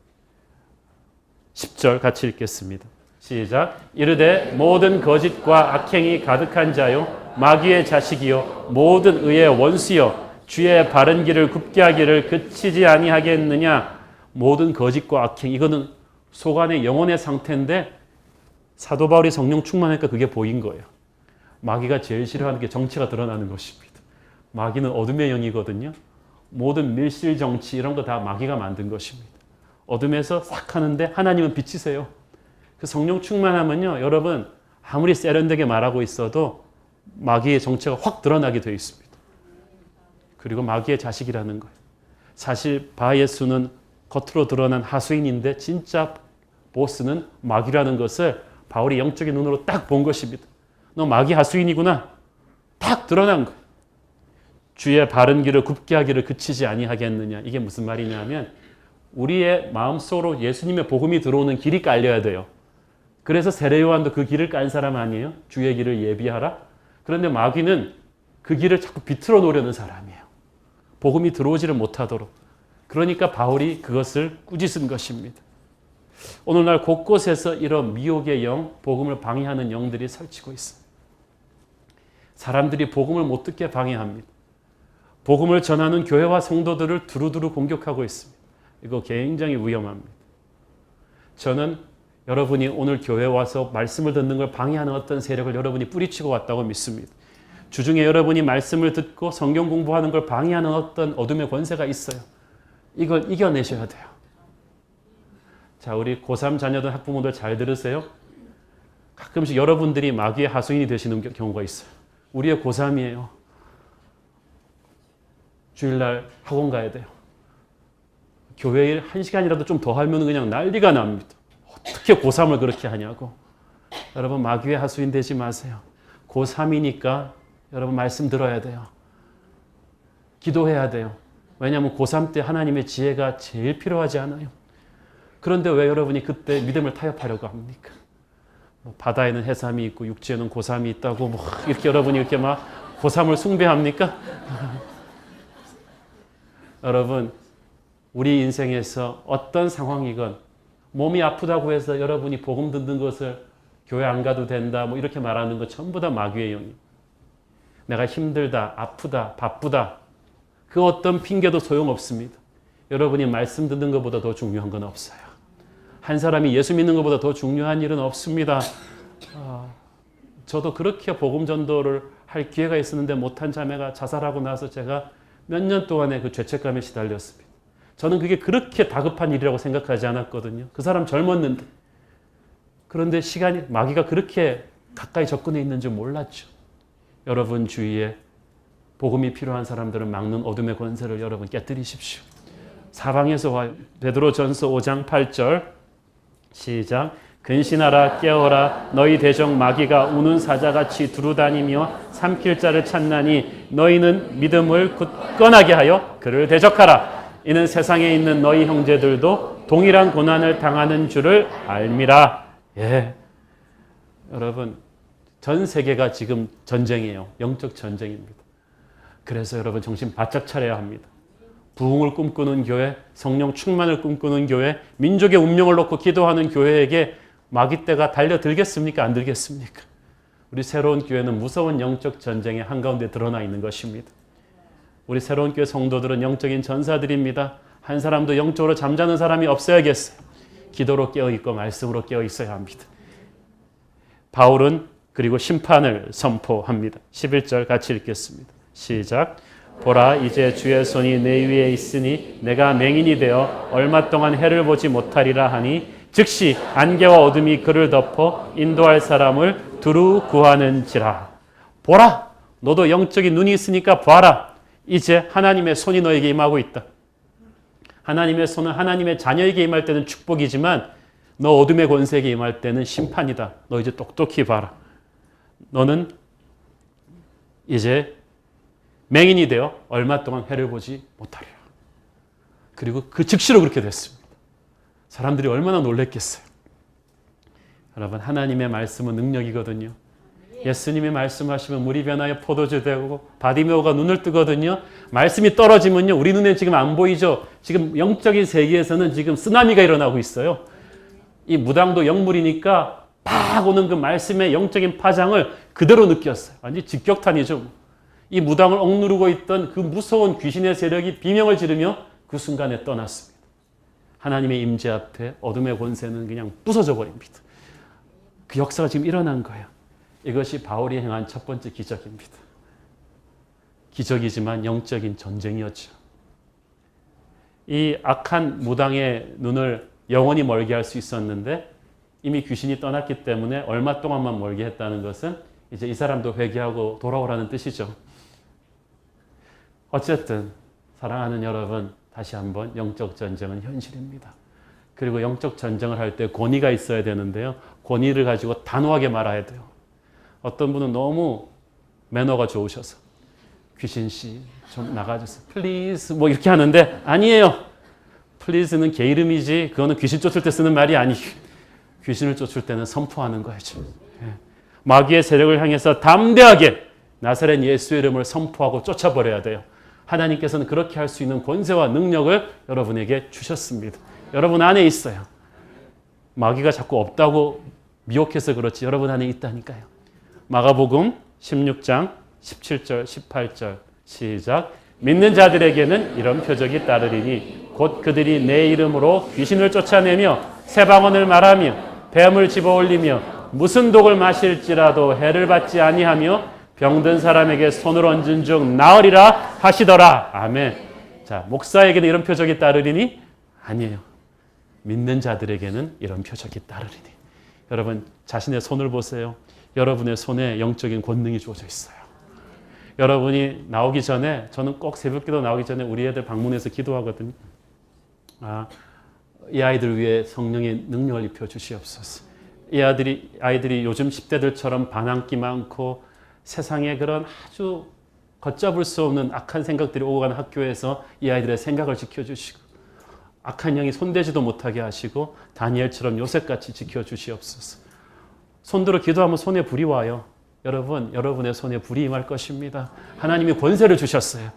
10절 같이 읽겠습니다. 시작. 이르되 모든 거짓과 악행이 가득한 자요 마귀의 자식이요 모든 의의 원수요 주의 바른 길을 굽게 하기를 그치지 아니하겠느냐. 모든 거짓과 악행, 이거는 속 안의 영혼의 상태인데 사도 바울이 성령 충만하니까 그게 보인 거예요. 마귀가 제일 싫어하는 게 정체가 드러나는 것입니다. 마귀는 어둠의 영이거든요. 모든 밀실 정치 이런 거 다 마귀가 만든 것입니다. 어둠에서 싹 하는데 하나님은 빛이세요. 그 성령 충만하면요, 여러분 아무리 세련되게 말하고 있어도 마귀의 정체가 확 드러나게 되어 있습니다. 그리고 마귀의 자식이라는 거예요. 사실 바예수는 겉으로 드러난 하수인인데 진짜 보스는 마귀라는 것을 바울이 영적인 눈으로 딱 본 것입니다. 너 마귀 하수인이구나. 딱 드러난 거예요. 주의 바른 길을 굽게 하기를 그치지 아니하겠느냐. 이게 무슨 말이냐면 우리의 마음속으로 예수님의 복음이 들어오는 길이 깔려야 돼요. 그래서 세례 요한도 그 길을 깐 사람 아니에요? 주의 길을 예비하라. 그런데 마귀는 그 길을 자꾸 비틀어 놓으려는 사람이에요. 복음이 들어오지를 못하도록. 그러니까 바울이 그것을 꾸짖은 것입니다. 오늘날 곳곳에서 이런 미혹의 영, 복음을 방해하는 영들이 설치고 있습니다. 사람들이 복음을 못 듣게 방해합니다. 복음을 전하는 교회와 성도들을 두루두루 공격하고 있습니다. 이거 굉장히 위험합니다. 저는 여러분이 오늘 교회에 와서 말씀을 듣는 걸 방해하는 어떤 세력을 여러분이 뿌리치고 왔다고 믿습니다. 주중에 여러분이 말씀을 듣고 성경 공부하는 걸 방해하는 어떤 어둠의 권세가 있어요. 이걸 이겨내셔야 돼요. 자, 우리 고3 자녀들 학부모들 잘 들으세요. 가끔씩 여러분들이 마귀의 하수인이 되시는 경우가 있어요. 우리의 고3이에요. 주일날 학원 가야 돼요. 교회 일 1시간이라도 좀 더 하면 그냥 난리가 납니다. 어떻게 고3을 그렇게 하냐고. 여러분 마귀의 하수인 되지 마세요. 고3이니까 여러분 말씀 들어야 돼요. 기도해야 돼요. 왜냐하면 고3 때 하나님의 지혜가 제일 필요하지 않아요. 그런데 왜 여러분이 그때 믿음을 타협하려고 합니까? 뭐 바다에는 해삼이 있고 육지에는 고3이 있다고 뭐 이렇게 여러분이 이렇게 막 고3을 숭배합니까? 여러분 우리 인생에서 어떤 상황이건 몸이 아프다고 해서 여러분이 복음 듣는 것을 교회 안 가도 된다 뭐 이렇게 말하는 거 전부 다 마귀의 영이에요. 내가 힘들다, 아프다, 바쁘다 그 어떤 핑계도 소용없습니다. 여러분이 말씀 듣는 것보다 더 중요한 건 없어요. 한 사람이 예수 믿는 것보다 더 중요한 일은 없습니다. 저도 그렇게 복음 전도를 할 기회가 있었는데 못한 자매가 자살하고 나서 제가 몇 년 동안에 그 죄책감에 시달렸습니다. 저는 그게 그렇게 다급한 일이라고 생각하지 않았거든요. 그 사람 젊었는데. 그런데 시간이 마귀가 그렇게 가까이 접근해 있는 줄 몰랐죠. 여러분 주위에 복음이 필요한 사람들을 막는 어둠의 권세를 여러분 깨뜨리십시오. 사방에서 와요. 베드로전서 5장 8절 시작. 근신하라 깨어라 너희 대적 마귀가 우는 사자같이 두루다니며 삼킬 자를 찾나니 너희는 믿음을 굳건하게 하여 그를 대적하라. 이는 세상에 있는 너희 형제들도 동일한 고난을 당하는 줄을 알미라. 예, 여러분 전 세계가 지금 전쟁이에요. 영적 전쟁입니다. 그래서 여러분 정신 바짝 차려야 합니다. 부흥을 꿈꾸는 교회, 성령 충만을 꿈꾸는 교회, 민족의 운명을 놓고 기도하는 교회에게 마귀떼가 달려들겠습니까? 안 들겠습니까? 우리 새로운 교회는 무서운 영적 전쟁의 한가운데 드러나 있는 것입니다. 우리 새로운 교회 성도들은 영적인 전사들입니다. 한 사람도 영적으로 잠자는 사람이 없어야겠어요. 기도로 깨어있고 말씀으로 깨어있어야 합니다. 바울은 그리고 심판을 선포합니다. 11절 같이 읽겠습니다. 시작. 보라 이제 주의 손이 내 위에 있으니 내가 맹인이 되어 얼마 동안 해를 보지 못하리라 하니 즉시 안개와 어둠이 그를 덮어 인도할 사람을 두루 구하는지라. 보라 너도 영적인 눈이 있으니까 봐라. 이제 하나님의 손이 너에게 임하고 있다. 하나님의 손은 하나님의 자녀에게 임할 때는 축복이지만 너 어둠의 권세에게 임할 때는 심판이다. 너 이제 똑똑히 봐라. 너는 이제 맹인이 되어 얼마 동안 해를 보지 못하리라. 그리고 그 즉시로 그렇게 됐습니다. 사람들이 얼마나 놀랬겠어요. 여러분 하나님의 말씀은 능력이거든요. 예수님이 말씀하시면 물이 변하여 포도주 되고 바디메오가 눈을 뜨거든요. 말씀이 떨어지면요. 우리 눈에 지금 안 보이죠. 지금 영적인 세계에서는 지금 쓰나미가 일어나고 있어요. 이 무당도 영물이니까 팍 오는 그 말씀의 영적인 파장을 그대로 느꼈어요. 완전히 직격탄이죠. 이 무당을 억누르고 있던 그 무서운 귀신의 세력이 비명을 지르며 그 순간에 떠났습니다. 하나님의 임재 앞에 어둠의 권세는 그냥 부서져 버립니다. 그 역사가 지금 일어난 거예요. 이것이 바울이 행한 첫 번째 기적입니다. 기적이지만 영적인 전쟁이었죠. 이 악한 무당의 눈을 영원히 멀게 할 수 있었는데 이미 귀신이 떠났기 때문에 얼마 동안만 멀게 했다는 것은 이제 이 사람도 회개하고 돌아오라는 뜻이죠. 어쨌든 사랑하는 여러분, 다시 한번 영적 전쟁은 현실입니다. 그리고 영적 전쟁을 할 때 권위가 있어야 되는데요. 권위를 가지고 단호하게 말아야 돼요. 어떤 분은 너무 매너가 좋으셔서 귀신씨 좀 나가주세요. 플리즈 뭐 이렇게 하는데 아니에요. 플리즈는 개 이름이지 그거는 귀신 쫓을 때 쓰는 말이 아니에요. 귀신을 쫓을 때는 선포하는 거죠. 마귀의 세력을 향해서 담대하게 나사렛 예수의 이름을 선포하고 쫓아버려야 돼요. 하나님께서는 그렇게 할 수 있는 권세와 능력을 여러분에게 주셨습니다. 여러분 안에 있어요. 마귀가 자꾸 없다고 미혹해서 그렇지 여러분 안에 있다니까요. 마가복음 16장 17절 18절 시작. 믿는 자들에게는 이런 표적이 따르리니 곧 그들이 내 이름으로 귀신을 쫓아내며 새 방언을 말하며 뱀을 집어올리며 무슨 독을 마실지라도 해를 받지 아니하며 병든 사람에게 손을 얹은 중 나으리라 하시더라. 아멘. 자, 목사에게는 이런 표적이 따르리니 아니에요. 믿는 자들에게는 이런 표적이 따르리니. 여러분 자신의 손을 보세요. 여러분의 손에 영적인 권능이 주어져 있어요. 여러분이 나오기 전에 저는 꼭 새벽기도 나오기 전에 우리 애들 방문해서 기도하거든요. 이 아이들 위해 성령의 능력을 입혀 주시옵소서. 이 아이들이 요즘 10대들처럼 반항기 많고 세상에 그런 아주 걷잡을 수 없는 악한 생각들이 오고 가는 학교에서 이 아이들의 생각을 지켜주시고 악한 영이 손대지도 못하게 하시고 다니엘처럼 요셉같이 지켜주시옵소서. 손들어 기도하면 손에 불이 와요. 여러분, 여러분의 손에 불이 임할 것입니다. 하나님이 권세를 주셨어요.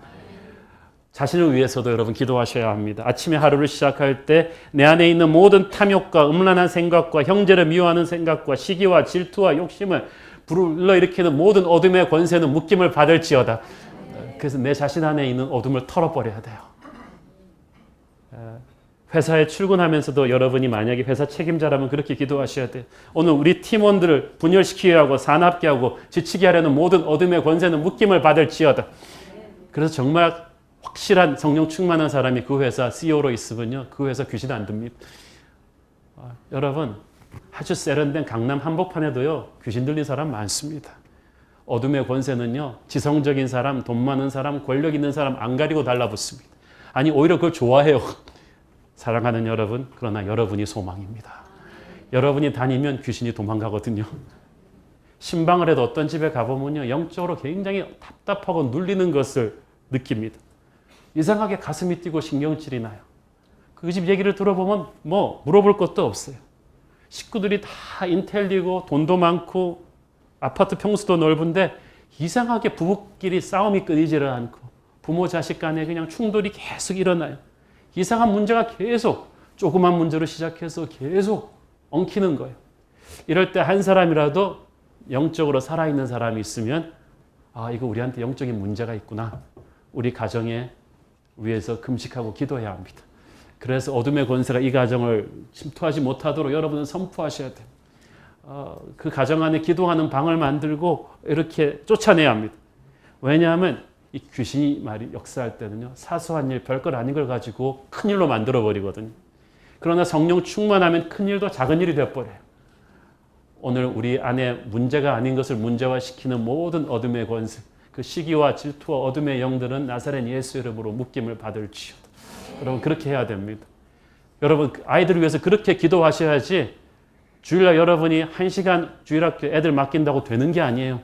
자신을 위해서도 여러분 기도하셔야 합니다. 아침에 하루를 시작할 때 내 안에 있는 모든 탐욕과 음란한 생각과 형제를 미워하는 생각과 시기와 질투와 욕심을 불러일으키는 모든 어둠의 권세는 묶임을 받을지어다. 그래서 내 자신 안에 있는 어둠을 털어버려야 돼요. 회사에 출근하면서도 여러분이 만약에 회사 책임자라면 그렇게 기도하셔야 돼요. 오늘 우리 팀원들을 분열시키게 하고 사납게 하고 지치게 하려는 모든 어둠의 권세는 묶임을 받을지어다. 그래서 정말 확실한 성령 충만한 사람이 그 회사 CEO로 있으면요, 그 회사 귀신 안 듭니다. 여러분, 아주 세련된 강남 한복판에도요 귀신 들린 사람 많습니다. 어둠의 권세는요 지성적인 사람, 돈 많은 사람, 권력 있는 사람 안 가리고 달라붙습니다. 아니 오히려 그걸 좋아해요. 사랑하는 여러분, 그러나 여러분이 소망입니다. 여러분이 다니면 귀신이 도망가거든요. 신방을 해도 어떤 집에 가보면요 영적으로 굉장히 답답하고 눌리는 것을 느낍니다. 이상하게 가슴이 뛰고 신경질이 나요. 그 집 얘기를 들어보면 뭐 물어볼 것도 없어요. 식구들이 다 인텔리고 돈도 많고 아파트 평수도 넓은데 이상하게 부부끼리 싸움이 끊이지를 않고 부모 자식 간에 그냥 충돌이 계속 일어나요. 이상한 문제가 계속 조그만 문제로 시작해서 계속 엉키는 거예요. 이럴 때 한 사람이라도 영적으로 살아있는 사람이 있으면 아, 이거 우리한테 영적인 문제가 있구나. 우리 가정에 위해서 금식하고 기도해야 합니다. 그래서 어둠의 권세가 이 가정을 침투하지 못하도록 여러분은 선포하셔야 돼요. 그 가정 안에 기도하는 방을 만들고 이렇게 쫓아내야 합니다. 왜냐하면 이 귀신이 말이 역사할 때는요 사소한 일, 별것 아닌 걸 가지고 큰 일로 만들어 버리거든요. 그러나 성령 충만하면 큰 일도 작은 일이 되어버려요. 오늘 우리 안에 문제가 아닌 것을 문제화시키는 모든 어둠의 권세, 그 시기와 질투와 어둠의 영들은 나사렛 예수 이름으로 묶임을 받을지어다. 여러분 그렇게 해야 됩니다. 여러분 아이들을 위해서 그렇게 기도하셔야지 주일날 여러분이 1시간 주일학교 애들 맡긴다고 되는 게 아니에요.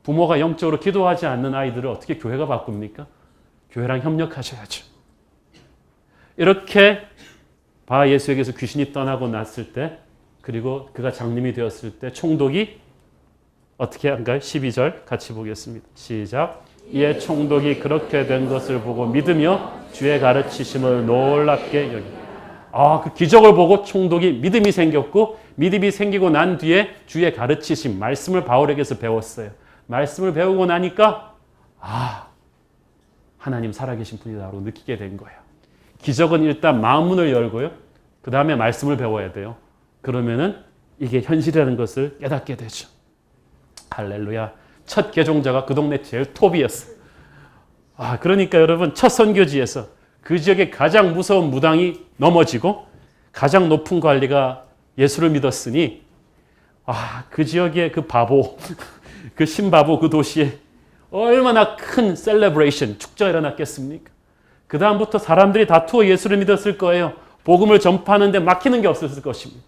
부모가 영적으로 기도하지 않는 아이들을 어떻게 교회가 바꿉니까? 교회랑 협력하셔야죠. 이렇게 바 예수에게서 귀신이 떠나고 났을 때 그리고 그가 장님이 되었을 때 총독이 어떻게 한가요? 12절 같이 보겠습니다. 시작. 이에 총독이 그렇게 된 것을 보고 믿으며 주의 가르치심을 놀랍게 여기. 그 기적을 보고 총독이 믿음이 생겼고 믿음이 생기고 난 뒤에 주의 가르치심, 말씀을 바울에게서 배웠어요. 말씀을 배우고 나니까 하나님 살아계신 분이다라고 느끼게 된 거예요. 기적은 일단 마음 문을 열고요. 그 다음에 말씀을 배워야 돼요. 그러면은 이게 현실이라는 것을 깨닫게 되죠. 할렐루야. 첫 개종자가 그 동네 제일 톱이었어요. 그러니까 여러분 첫 선교지에서 그 지역의 가장 무서운 무당이 넘어지고 가장 높은 관리가 예수를 믿었으니 그 지역의 그 바보 그 신바보 그 도시에 얼마나 큰 셀레브레이션, 축제가 일어났겠습니까? 그 다음부터 사람들이 다투어 예수를 믿었을 거예요. 복음을 전파하는데 막히는 게 없었을 것입니다.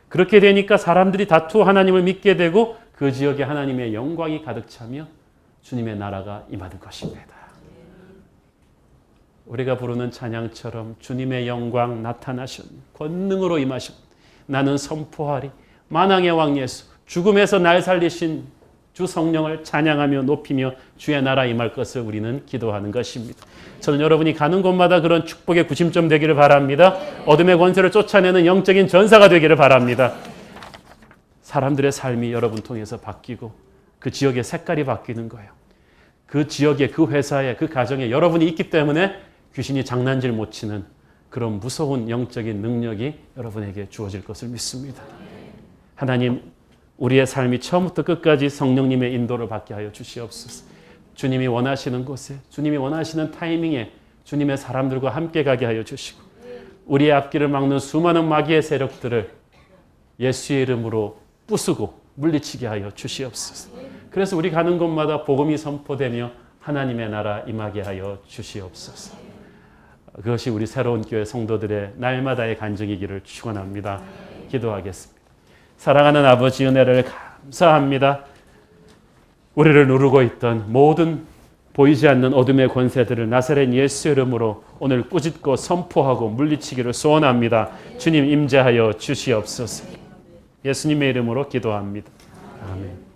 그렇게 되니까 사람들이 다투어 하나님을 믿게 되고 그 지역에 하나님의 영광이 가득 차며 주님의 나라가 임하는 것입니다. 우리가 부르는 찬양처럼 주님의 영광 나타나셨네. 권능으로 임하셨네. 나는 선포하리. 만왕의 왕 예수, 죽음에서 날 살리신 주 성령을 찬양하며 높이며 주의 나라 임할 것을 우리는 기도하는 것입니다. 저는 여러분이 가는 곳마다 그런 축복의 구심점 되기를 바랍니다. 어둠의 권세를 쫓아내는 영적인 전사가 되기를 바랍니다. 사람들의 삶이 여러분 통해서 바뀌고 그 지역의 색깔이 바뀌는 거예요. 그 지역에, 그 회사에, 그 가정에 여러분이 있기 때문에 귀신이 장난질 못 치는 그런 무서운 영적인 능력이 여러분에게 주어질 것을 믿습니다. 하나님, 우리의 삶이 처음부터 끝까지 성령님의 인도를 받게 하여 주시옵소서. 주님이 원하시는 곳에, 주님이 원하시는 타이밍에 주님의 사람들과 함께 가게 하여 주시고 우리의 앞길을 막는 수많은 마귀의 세력들을 예수의 이름으로 부수고 물리치게 하여 주시옵소서. 그래서 우리 가는 곳마다 복음이 선포되며 하나님의 나라 임하게 하여 주시옵소서. 그것이 우리 새로운 교회 성도들의 날마다의 간증이기를 축원합니다. 기도하겠습니다. 사랑하는 아버지, 은혜를 감사합니다. 우리를 누르고 있던 모든 보이지 않는 어둠의 권세들을 나사렛 예수 이름으로 오늘 꾸짖고 선포하고 물리치기를 소원합니다. 주님 임재하여 주시옵소서. 예수님의 이름으로 기도합니다. 아멘.